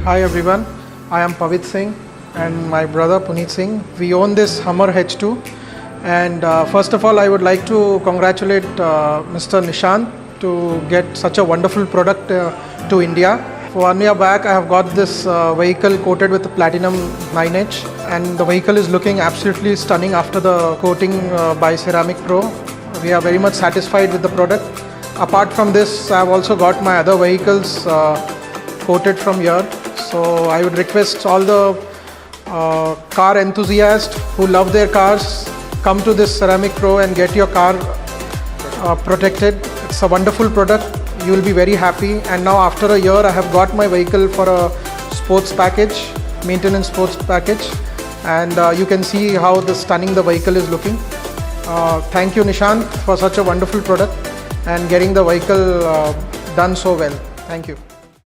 Hi everyone, I am Pavith Singh and my brother Punith Singh. We own this Hummer H2 and first of all I would like to congratulate Mr. Nishant to get such a wonderful product to India. For 1 year back I have got this vehicle coated with platinum 9H and the vehicle is looking absolutely stunning after the coating by Ceramic Pro. We are very much satisfied with the product. Apart from this, I have also got my other vehicles coated from here. So I would request all the car enthusiasts who love their cars, come to this Ceramic Pro and get your car protected. It's a wonderful product. You will be very happy. And now after a year, I have got my vehicle for a sports package, maintenance sports package. And you can see how stunning the vehicle is looking. Thank you Nishant for such a wonderful product and getting the vehicle done so well. Thank you.